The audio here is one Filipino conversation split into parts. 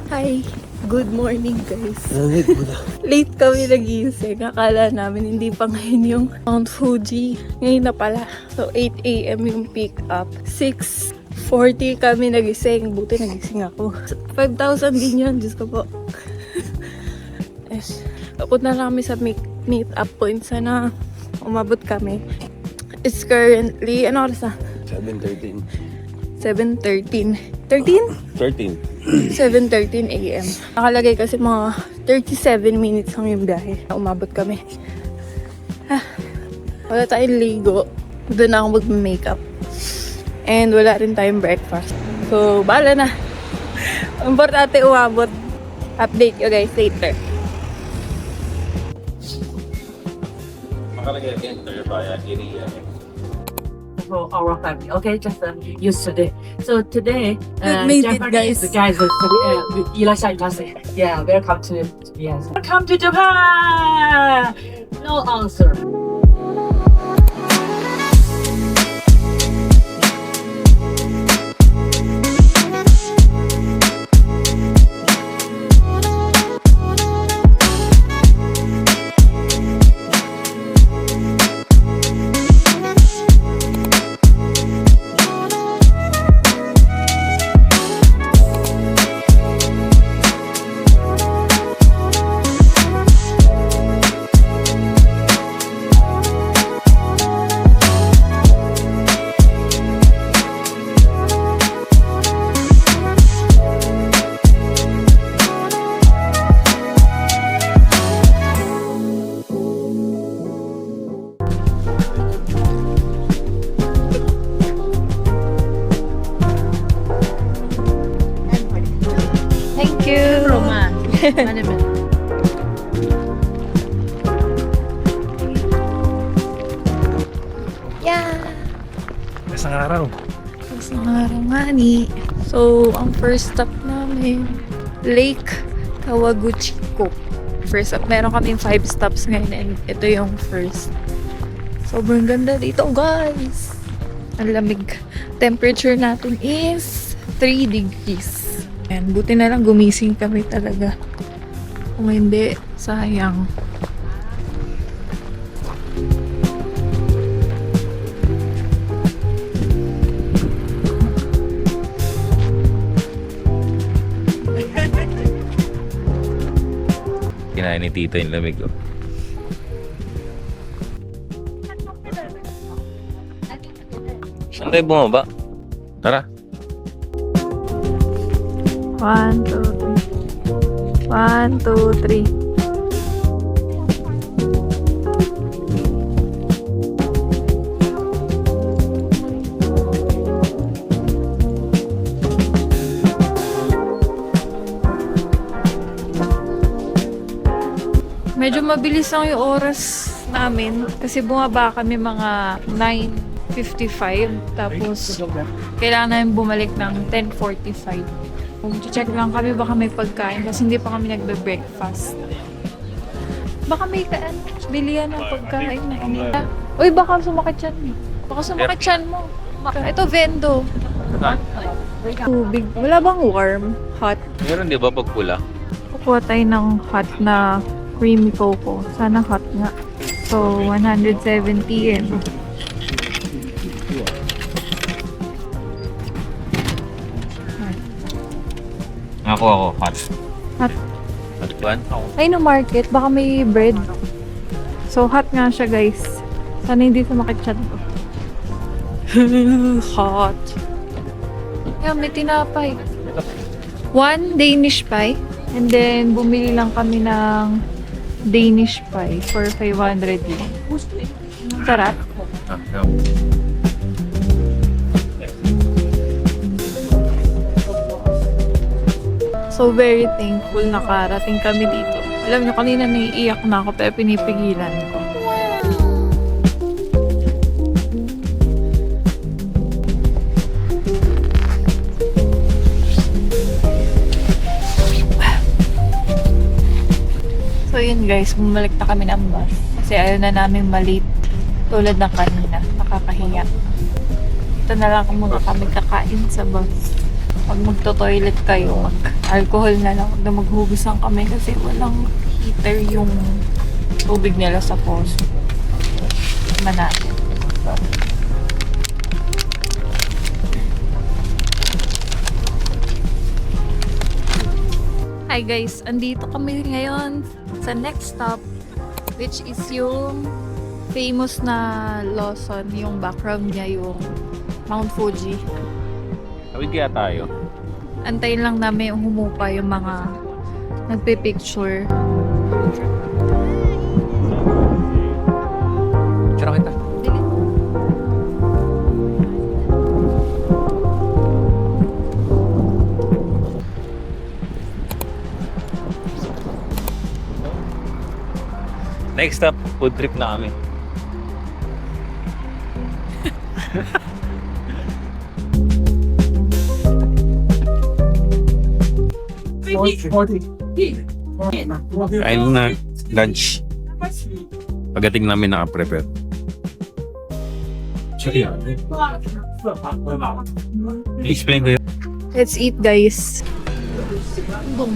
Hi! Good morning guys. Late kami nagising. Akala namin hindi pa ngayon yung Mount Fuji. Ngayon na pala. So 8 AM yung pick up. 6:40 kami nagising. Buti nagising ako. 5,000 din yun. Diyos ko po. Yes. Papunta na kami sa meet up point. Sana umabot kami. It's currently, ano oras na? 7:13. 7:13. 7:13 AM. Nakalagay kasi mga 37 minutes lang yung biyahe. Umabot kami. Wala tayong ligo. Doon na ako mag-makeup. And wala rin tayong breakfast. So, bahala na. Importante umabot. Update you guys later. Makalagay enter via area. For our family, okay, just use today. So today, Good made it, Japanese guys. Irashai Japan. Yeah, welcome to yes. Welcome to Japan. No answer. Thank you! Roma. Management. Yeah! Isang araw. Isang araw nga ni. So, ang first stop namin, Lake Kawaguchiko. First stop, meron kaming 5 stops ngayon and ito yung first. Sobrang ganda dito, guys! Ang lamig. Temperature natin is 3 degrees. And buti na lang gumising kami talaga. Kung hindi, sayang. Kinain ni Tito yung lamig. Oh. Saan tayo bumaba? Tara. 1, 2, 3. 1, 2, 3. Medyo mabilis lang yung oras namin kasi bumaba kami mga 9:55 tapos kailangan namin bumalik ng 10:45. Kung check lang kami baka may pagkain kasi hindi pa kami nagbe-breakfast. Baka may bilihan ng pagkain na inila. Uy, baka sumakit yan. Baka sumakit yan mo. Ito, vendo. Tubig. Wala bang warm? Hot? Meron di ba pag pula? Kukuha tayo ng hot na creamy coco. Sana hot nga. So, 170 yen. Ako, hot. Hot. Hot one? Ay, no market. Baka may bread. So, hot nga siya, guys. Sana hindi sumakit siya to. Hot. Yan, may tinapay. 1 Danish pie. And then, bumili lang kami ng Danish pie for 500 yen. Sarap. So, very thankful na karating kami dito. Alam nyo, kanina naiiyak na ako pero pinipigilan ko. So, yun guys, bumalik na kami ng bus. Kasi ayaw na namin malate. Tulad ng kanina, nakakahiya. Ito na lang muna kami kakain sa bus. pag magto-toilet kayo, mag-alcohol na lang. Huwag na maghugas ng kamay kasi walang heater yung tubig nila sa poso. Tignan natin. Hi guys, andito kami ngayon sa next stop, which is yung famous na Lawson. Yung background niya yung Mount Fuji. Tawid kaya tayo. Antayin lang namin yung humupa yung mga nagpe-picture. Tira kita. Next stop, food trip na kami. Kain muna lunch. Pagdating namin naka-prepare. Explain ko yun. Let's eat guys. Boom.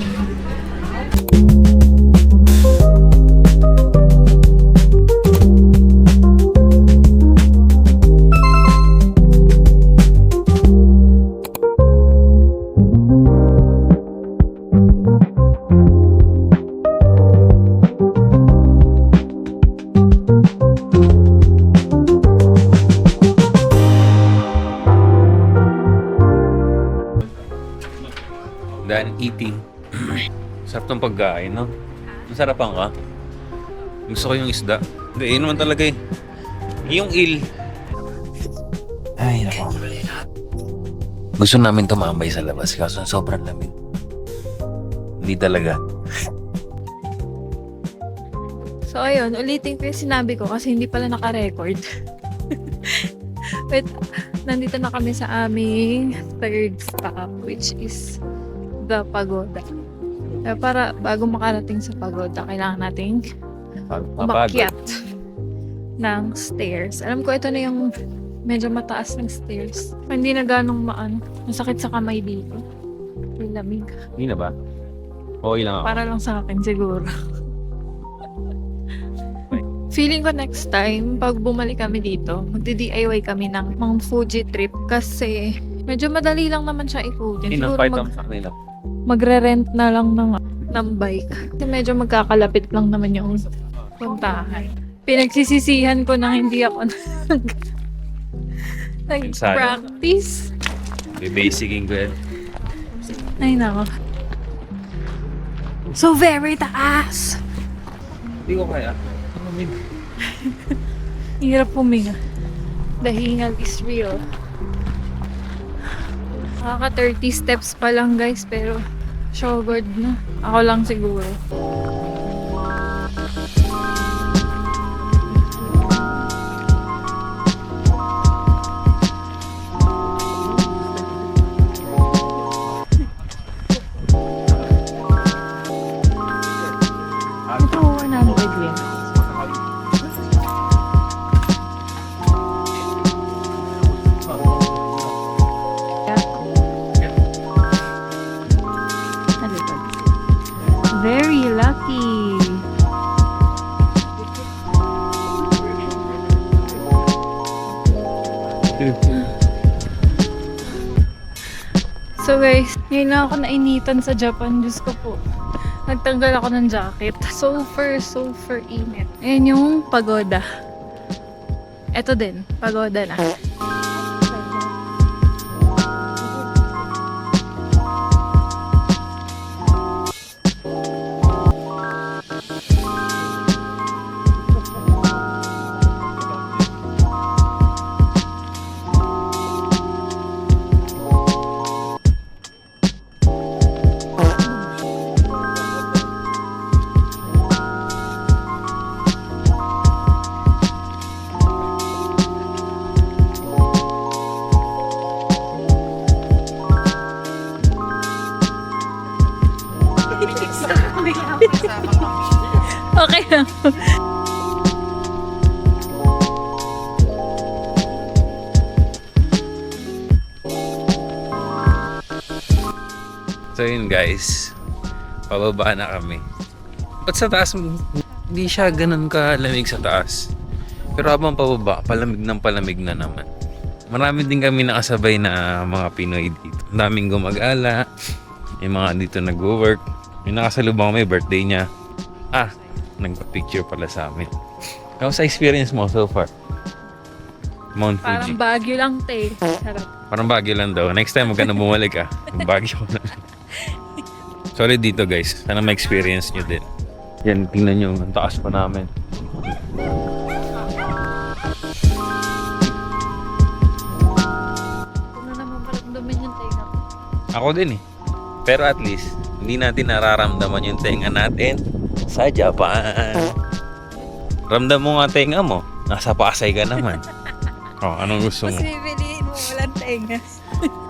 Dahil eating. Sarap ng pagkain, no? Masarapan ka. Gusto ko yung isda. Hindi, yun naman talaga eh. Yung il. Ay, nako. Gusto namin tumambay sa labas kaso sobrang lamig. Hindi talaga. So ayun, ulitin ko yung sinabi ko kasi hindi pala naka-record. But nandito na kami sa aming third stop, which is the pagoda. Kaya para bago makarating sa pagoda, kailangan nating umakyat ng stairs. Alam ko ito na yung medyo mataas ng stairs. Hindi na ganong masakit sa kamay dito. May lamig. Hindi na ba? Okay lang ako. Para lang sa akin siguro. Feeling ko next time, pag bumalik kami dito, magdi-DIY kami ng Mount Fuji trip kasi medyo madali lang naman siya ikutin. Siguro sa kanila. magre-rent na lang ng bike. Kasi medyo magkakalapit lang naman yung puntahan. Pinagsisisihan ko na hindi ako nag-practice. Basicing ko yan. Ay nako. So very taas! Hindi ko kaya. Hirap huminga. The hingal is real. Nakaka 30 steps pa lang guys, pero showboard na. Ako lang siguro. Ito, 100 yen. Very lucky. So guys, ngayon na ako nainitan sa Japan. Diyos ko po. Nagtanggal ako ng jacket. Super init. Ayan yung pagoda. Ito din, pagoda na. Okay lang. So yun guys, pababa na kami. Ba't sa taas, hindi siya ganun kalamig sa taas. Pero habang pababa, palamig na naman. Marami din kami nakasabay na mga Pinoy dito. Ang daming gumagala. May mga dito nag-work. May nakasalubong may birthday niya. Nagpa-picture pala sa amin. Kamusta experience mo so far? Mount Parang Fuji. Baguio lang, te. Sarap. Parang Baguio lang daw. Next time, huwag ka na bumalik Baguio ko na. Sorry dito guys. Sana ma-experience nyo din. Yan, tingnan nyo. Ang taas pa namin. Ano naman maramdaman yung tenga ko? Ako din eh. Pero at least, hindi natin nararamdaman yung tenga natin sa Japan. Ramdam mo nga tenga mo. Nasa Pasay ka naman. Anong gusto mo? Mas bibiliin mo walang tenga.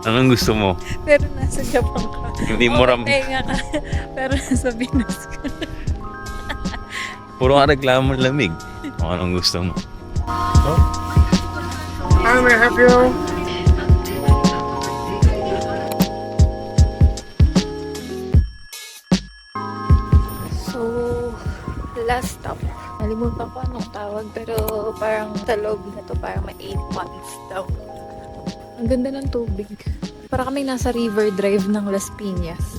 Anong gusto mo? Pero nasa Japan ka. Hindi mo ram... Tenga ka. Pero nasa Pinas ka. Puro ka reklamo lamig. Anong gusto mo? How may I help you? So, last stop. Nalimutan ko anong tawag, pero parang sa loob na to, parang may 8 months daw. Ang ganda ng tubig. Para kaming nasa River Drive ng Las Piñas.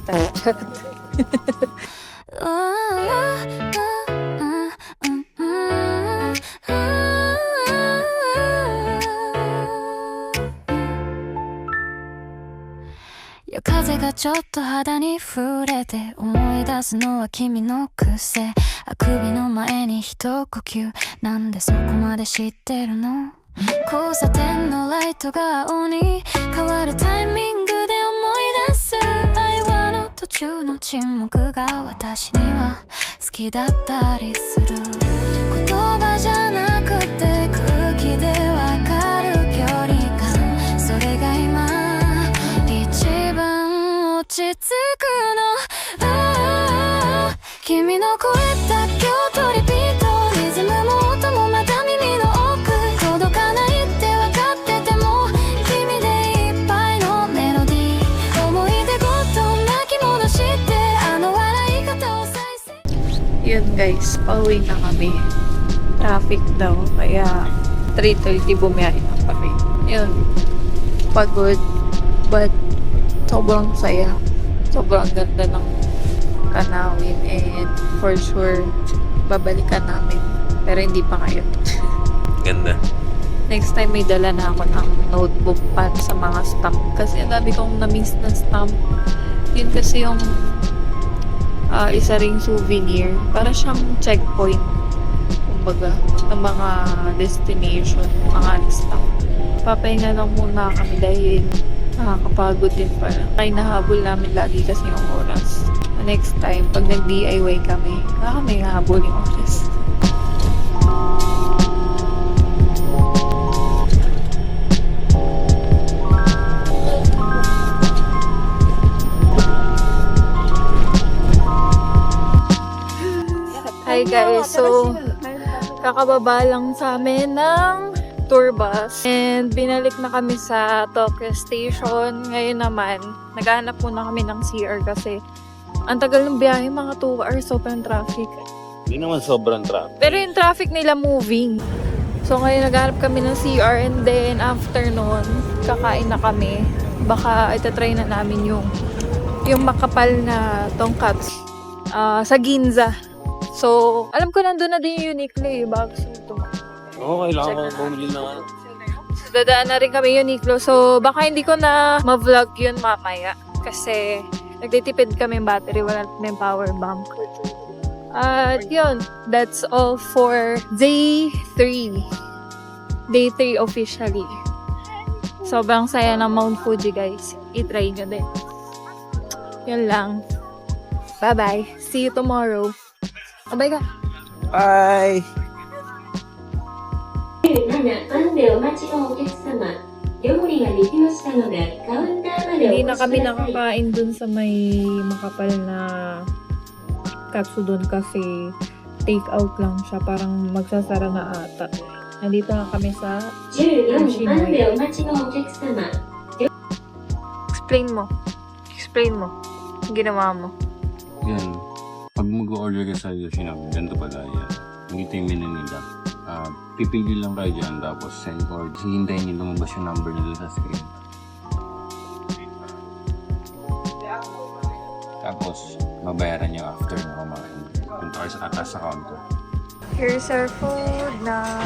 夜風がちょっと肌に触れて思い出すのは君の癖あくびの前に一呼吸なんでそこまで知ってるの交差点のライトが青に変わるタイミングで思い出す会話の途中の沈黙が私には好きだったりする言葉じゃなくて空気でわかる距離感それが今一番落ち着くの君の声だけをトリピートリズムも音もまた耳の奥届かないって分かってても君でいっぱいのメロディー思い出ごと巻き戻してあの笑い方を再生 Yun guys, pauwi na kami. Traffic daw, kaya 3:30 bumiyahe na kami. Yun, pagod, but sobrang saya. Sobrang ganda ng tanawin and for sure, babalikan namin. Pero hindi pa ngayon. Ganda. Next time may dala na ako ng notebook para sa mga stamp. Kasi ang dami kong na-miss na stamp. Yun kasi yung isa ring souvenir. Para siyang checkpoint. Kumbaga, ng mga destination, mga stamp. Papahinga lang muna kami dahil nakakapagod din pala. Kaya nahabol namin lagi kasi yung oras. Next time, pag nag-DIY kami, may nahabol yung oras. Hi guys, so kakababa lang sa amin ng tour bus and binalik na kami sa Tokyo Station. Ngayon naman, naghahanap muna kami ng CR kasi ang tagal ng biyahe, mga 2 hours, sobrang traffic. Hindi naman sobrang traffic. Pero yung traffic nila moving. So ngayon naghahanap kami ng CR and then after nun, kakain na kami. Baka itatry na namin yung makapal na tongkats sa Ginza. So, alam ko nandun na din yung Uniqlo eh, bago ito. Oo, kailangan ko bumili na nga. Dadaan na rin kami Uniqlo. So, baka hindi ko na ma-vlog yun mamaya. Kasi, nagtitipid kami ng battery. Wala na yung power bank. At yun, that's all for day 3. Day 3 officially. Sobrang saya ng Mount Fuji, guys. I-try nyo din. Yun lang. Bye-bye. See you tomorrow. Bye ka. Bye! パンでお待ちのお客様、料理ができましたので、カウンターまで Hindi お na 越し kami ください。 nakakain dun sa may makapal na katsudon kasi take out lang siya. Parang magsasara na ata. Nandito na kami sa 14パンでお待ちのお客様、 Explain mo. Explain mo. Ginawa mo. Yan. Pag mag-order ka sa Yoshinobu, ganito pala yan. Ito yung menu nila. Pipili lang kayo dyan, tapos send or hihintayin nyo lumabas yung number nila sa screen. Tapos, mabayaran nyo after na kumain. Punta kayo sa atas sa counter. Here's our food na